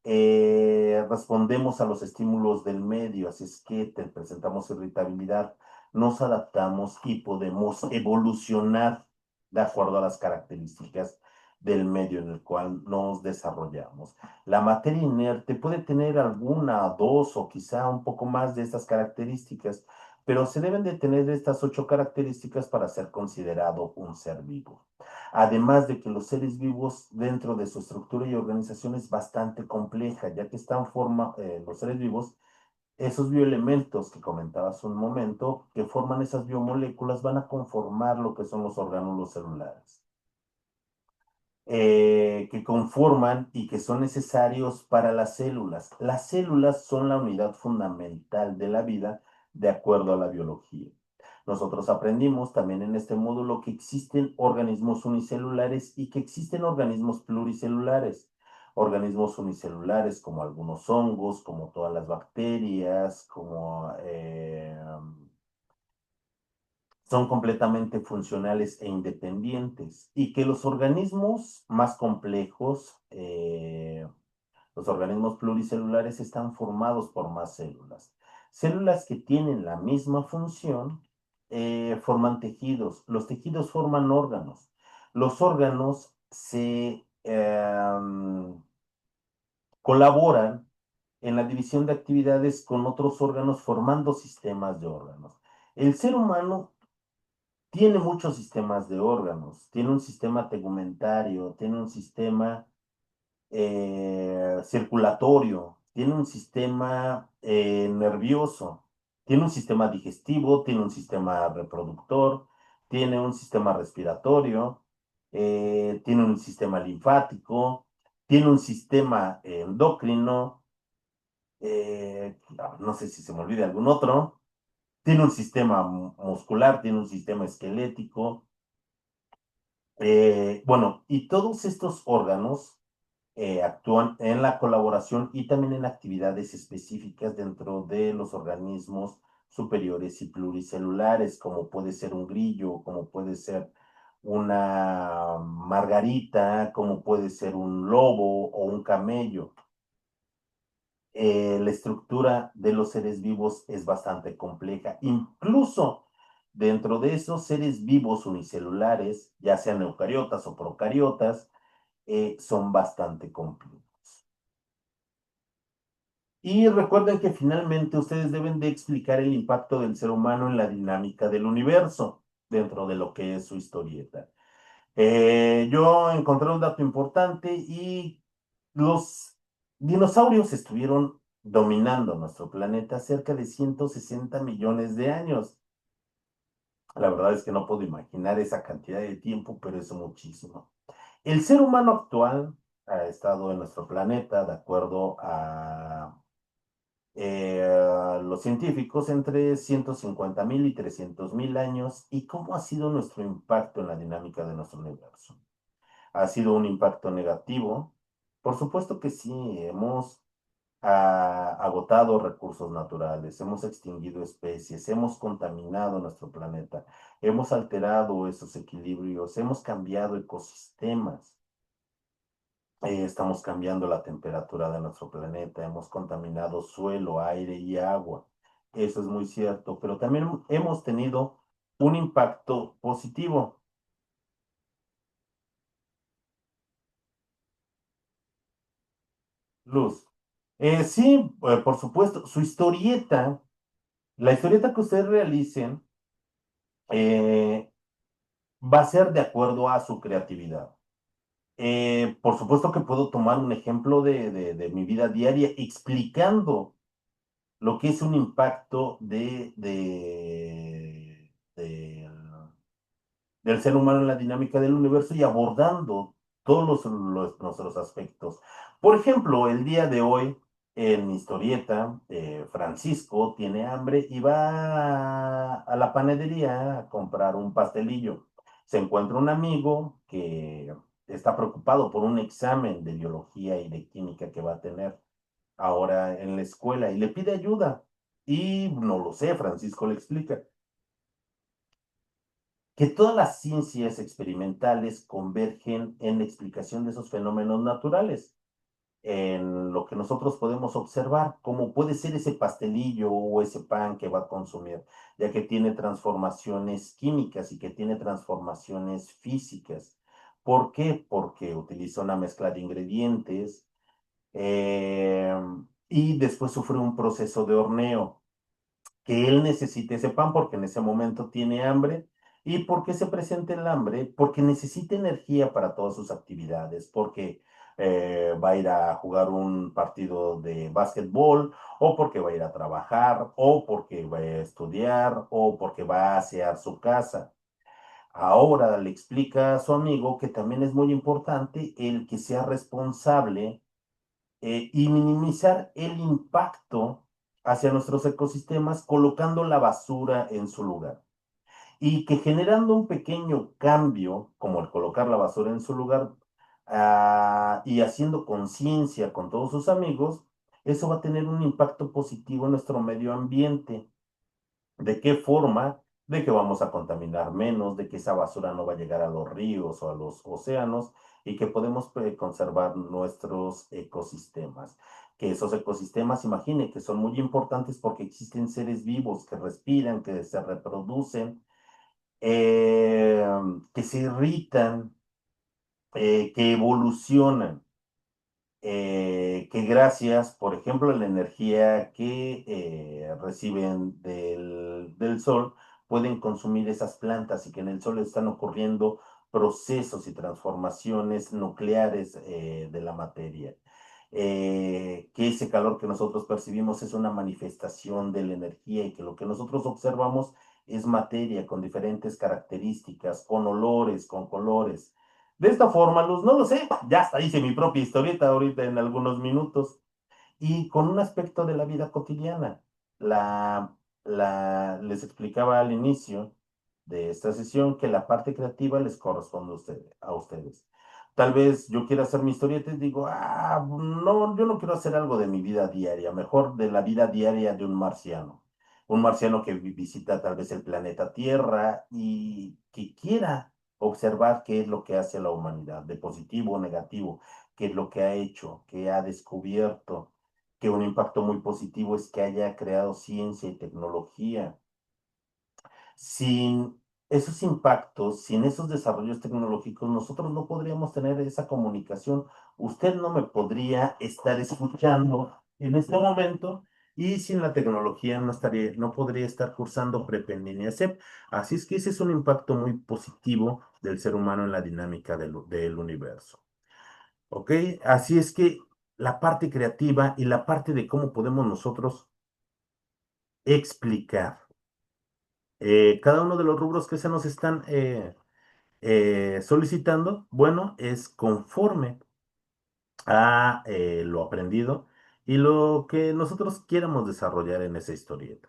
respondemos a los estímulos del medio, así es que presentamos irritabilidad, nos adaptamos y podemos evolucionar de acuerdo a las características del medio en el cual nos desarrollamos. La materia inerte puede tener alguna, dos o quizá un poco más de estas características, pero se deben de tener estas 8 características para ser considerado un ser vivo. Además de que los seres vivos dentro de su estructura y organización es bastante compleja, ya que están los seres vivos, esos bioelementos que comentabas hace un momento, que forman esas biomoléculas, van a conformar lo que son los orgánulos celulares que conforman y que son necesarios para las células. Las células son la unidad fundamental de la vida de acuerdo a la biología. Nosotros aprendimos también en este módulo que existen organismos unicelulares y que existen organismos pluricelulares. Organismos unicelulares como algunos hongos, como todas las bacterias, como son completamente funcionales e independientes y que los organismos más complejos, los organismos pluricelulares, están formados por más células. Células que tienen la misma función forman tejidos. Los tejidos forman órganos. Los órganos se colaboran en la división de actividades con otros órganos formando sistemas de órganos. El ser humano tiene muchos sistemas de órganos, tiene un sistema tegumentario, tiene un sistema circulatorio, tiene un sistema nervioso, tiene un sistema digestivo, tiene un sistema reproductor, tiene un sistema respiratorio, tiene un sistema linfático, tiene un sistema endocrino, no sé si se me olvida algún otro, tiene un sistema muscular, tiene un sistema esquelético, bueno, y todos estos órganos actúan en la colaboración y también en actividades específicas dentro de los organismos superiores y pluricelulares, como puede ser un grillo, como puede ser una margarita, como puede ser un lobo o un camello. la estructura de los seres vivos es bastante compleja. Incluso dentro de esos seres vivos unicelulares, ya sean eucariotas o procariotas, son bastante complejos. Y recuerden que finalmente ustedes deben de explicar el impacto del ser humano en la dinámica del universo dentro de lo que es su historieta. Yo encontré un dato importante y los dinosaurios estuvieron dominando nuestro planeta cerca de 160 millones de años. La verdad es que no puedo imaginar esa cantidad de tiempo, pero es muchísimo. El ser humano actual ha estado en nuestro planeta, de acuerdo a los científicos, entre 150.000 y 300.000 años. ¿Y cómo ha sido nuestro impacto en la dinámica de nuestro universo? ¿Ha sido un impacto negativo? Por supuesto que sí, hemos agotado recursos naturales, hemos extinguido especies, hemos contaminado nuestro planeta, hemos alterado esos equilibrios, hemos cambiado ecosistemas, estamos cambiando la temperatura de nuestro planeta, hemos contaminado suelo, aire y agua. Eso es muy cierto, pero también hemos tenido un impacto positivo. Luz. Sí, por supuesto, su historieta, la historieta que ustedes realicen, eh, va a ser de acuerdo a su creatividad. Por supuesto que puedo tomar un ejemplo de mi vida diaria explicando lo que es un impacto del ser humano en la dinámica del universo y abordando todos nuestros aspectos. Por ejemplo, el día de hoy, en mi historieta, Francisco tiene hambre y va a la panadería a comprar un pastelillo. Se encuentra un amigo que está preocupado por un examen de biología y de química que va a tener ahora en la escuela y le pide ayuda. Y no lo sé, Francisco le explica que todas las ciencias experimentales convergen en la explicación de esos fenómenos naturales, en lo que nosotros podemos observar, como puede ser ese pastelillo o ese pan que va a consumir, ya que tiene transformaciones químicas y que tiene transformaciones físicas. ¿Por qué? Porque utiliza una mezcla de ingredientes eh, y después sufre un proceso de horneo que él necesite ese pan porque en ese momento tiene hambre. ¿Y por qué se presenta el hambre? Porque necesita energía para todas sus actividades, porque va a ir a jugar un partido de básquetbol, o porque va a ir a trabajar, o porque va a estudiar, o porque va a asear su casa. Ahora le explica a su amigo que también es muy importante el que sea responsable y minimizar el impacto hacia nuestros ecosistemas colocando la basura en su lugar. Y que generando un pequeño cambio, como el colocar la basura en su lugar, y haciendo conciencia con todos sus amigos, eso va a tener un impacto positivo en nuestro medio ambiente. ¿De qué forma? De que vamos a contaminar menos, de que esa basura no va a llegar a los ríos o a los océanos y que podemos conservar nuestros ecosistemas. Que esos ecosistemas, imagine, que son muy importantes porque existen seres vivos que respiran, que se reproducen, eh, que se irritan, que evolucionan, que gracias, por ejemplo, a la energía que reciben del sol, pueden consumir esas plantas y que en el sol están ocurriendo procesos y transformaciones nucleares de la materia. Que ese calor que nosotros percibimos es una manifestación de la energía y que lo que nosotros observamos es materia con diferentes características, con olores, con colores. De esta forma, Luz, no lo sé, ya hasta hice mi propia historieta ahorita en algunos minutos y con un aspecto de la vida cotidiana. Les explicaba al inicio de esta sesión que la parte creativa les corresponde a ustedes. Tal vez yo quiera hacer mi historieta y digo, no, yo no quiero hacer algo de mi vida diaria, mejor de la vida diaria de un marciano. Un marciano que visita tal vez el planeta Tierra y que quiera observar qué es lo que hace la humanidad, de positivo o negativo, qué es lo que ha hecho, qué ha descubierto, que un impacto muy positivo es que haya creado ciencia y tecnología. Sin esos impactos, sin esos desarrollos tecnológicos, nosotros no podríamos tener esa comunicación. Usted no me podría estar escuchando en este momento y sin la tecnología no estaría, no podría estar cursando prepa en línea SEP. Así es que ese es un impacto muy positivo del ser humano en la dinámica del universo. ¿Ok? Así es que la parte creativa y la parte de cómo podemos nosotros explicar cada uno de los rubros que se nos están solicitando, bueno, es conforme a lo aprendido y lo que nosotros quieramos desarrollar en esa historieta.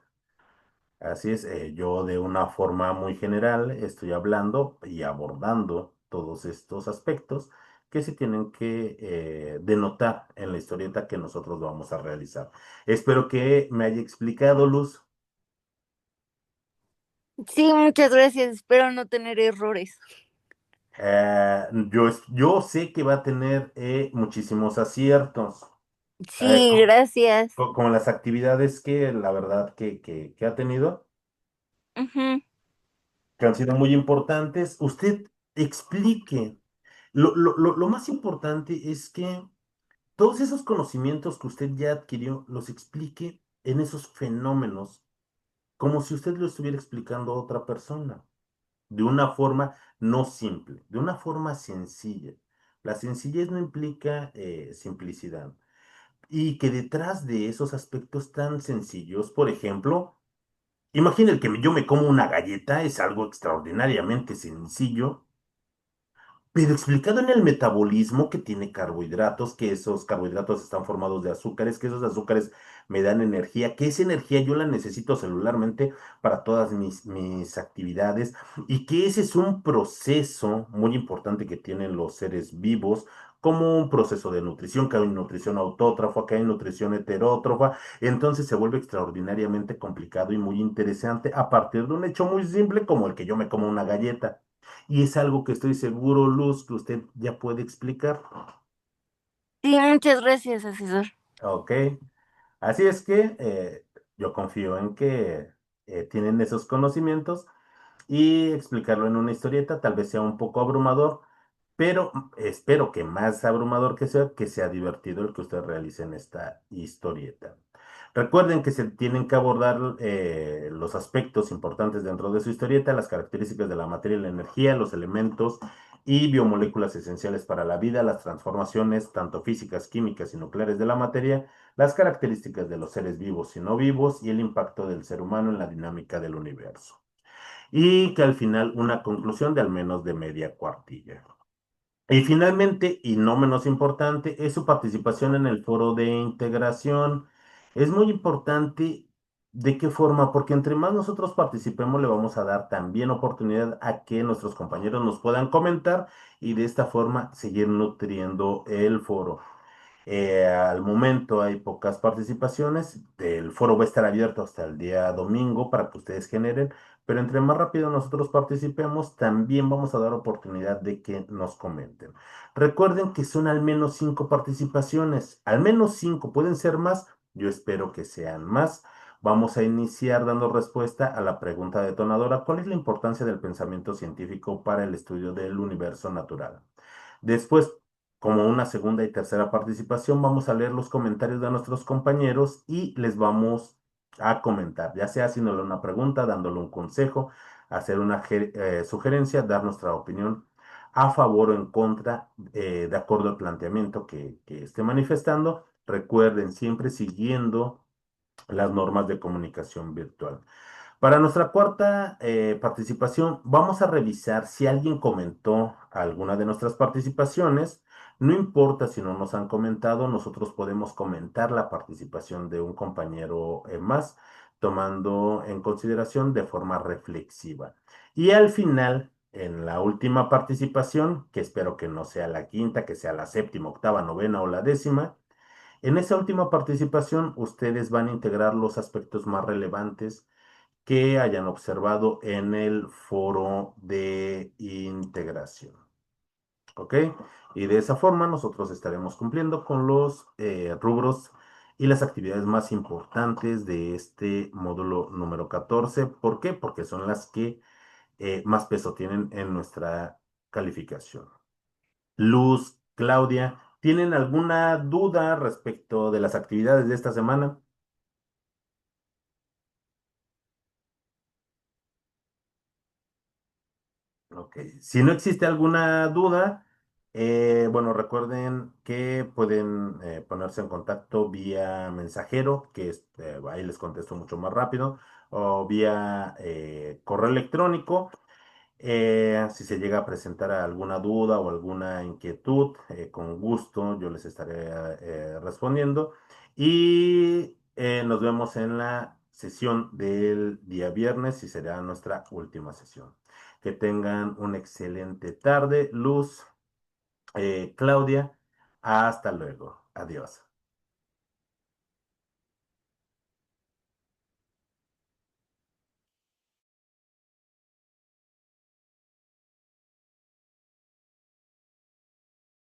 Así es, yo de una forma muy general estoy hablando y abordando todos estos aspectos que se tienen que denotar en la historieta que nosotros vamos a realizar. Espero que me haya explicado, Luz. Sí, muchas gracias. Espero no tener errores. Yo sé que va a tener muchísimos aciertos, eh, Sí, co- gracias. como las actividades que la verdad que ha tenido, Ujú. que han sido muy importantes. Usted explique. Lo más importante es que todos esos conocimientos que usted ya adquirió, los explique en esos fenómenos, como si usted lo estuviera explicando a otra persona, de una forma no simple, de una forma sencilla. La sencillez no implica simplicidad. Y que detrás de esos aspectos tan sencillos, por ejemplo, imagine que yo me como una galleta, es algo extraordinariamente sencillo, pero explicado en el metabolismo que tiene carbohidratos, que esos carbohidratos están formados de azúcares, que esos azúcares me dan energía, que esa energía yo la necesito celularmente para todas mis actividades y que ese es un proceso muy importante que tienen los seres vivos, como un proceso de nutrición, que hay nutrición autótrofa, que hay nutrición heterótrofa, entonces se vuelve extraordinariamente complicado y muy interesante a partir de un hecho muy simple como el que yo me como una galleta. Y es algo que estoy seguro, Luz, que usted ya puede explicar. Sí, muchas gracias, asesor. Ok. Así es que yo confío en que tienen esos conocimientos y explicarlo en una historieta tal vez sea un poco abrumador, pero espero que más abrumador que sea divertido el que usted realice en esta historieta. Recuerden que se tienen que abordar los aspectos importantes dentro de su historieta, las características de la materia y la energía, los elementos y biomoléculas esenciales para la vida, las transformaciones tanto físicas, químicas y nucleares de la materia, las características de los seres vivos y no vivos y el impacto del ser humano en la dinámica del universo. Y que al final una conclusión de al menos de media cuartilla. Y finalmente, y no menos importante, es su participación en el foro de integración. Es muy importante de qué forma, porque entre más nosotros participemos, le vamos a dar también oportunidad a que nuestros compañeros nos puedan comentar y de esta forma seguir nutriendo el foro. Al momento hay pocas participaciones. El foro va a estar abierto hasta el día domingo para que ustedes generen, pero entre más rápido nosotros participemos, también vamos a dar oportunidad de que nos comenten. Recuerden que son al menos 5 participaciones, al menos 5, pueden ser más, yo espero que sean más. Vamos a iniciar dando respuesta a la pregunta detonadora: ¿cuál es la importancia del pensamiento científico para el estudio del universo natural? Después, como una segunda y tercera participación, vamos a leer los comentarios de nuestros compañeros y les vamos a comentar, ya sea haciéndole una pregunta, dándole un consejo, hacer una sugerencia, dar nuestra opinión a favor o en contra, de acuerdo al planteamiento que esté manifestando. Recuerden, siempre siguiendo las normas de comunicación virtual. Para nuestra cuarta participación, vamos a revisar si alguien comentó alguna de nuestras participaciones. No importa si no nos han comentado, nosotros podemos comentar la participación de un compañero más, tomando en consideración de forma reflexiva. Y al final, en la última participación, que espero que no sea la quinta, que sea la séptima, octava, novena o la décima, en esa última participación ustedes van a integrar los aspectos más relevantes que hayan observado en el foro de integración. ¿Ok? Y de esa forma nosotros estaremos cumpliendo con los rubros y las actividades más importantes de este módulo número 14. ¿Por qué? Porque son las que más peso tienen en nuestra calificación. Luz, Claudia, ¿tienen alguna duda respecto de las actividades de esta semana? Ok, si no existe alguna duda, bueno, recuerden que pueden ponerse en contacto vía mensajero, que ahí les contesto mucho más rápido, o vía correo electrónico. Si se llega a presentar alguna duda o alguna inquietud, con gusto yo les estaré respondiendo. Y nos vemos en la sesión del día viernes y será nuestra última sesión. Que tengan una excelente tarde, Luz, Claudia. Hasta luego. Adiós.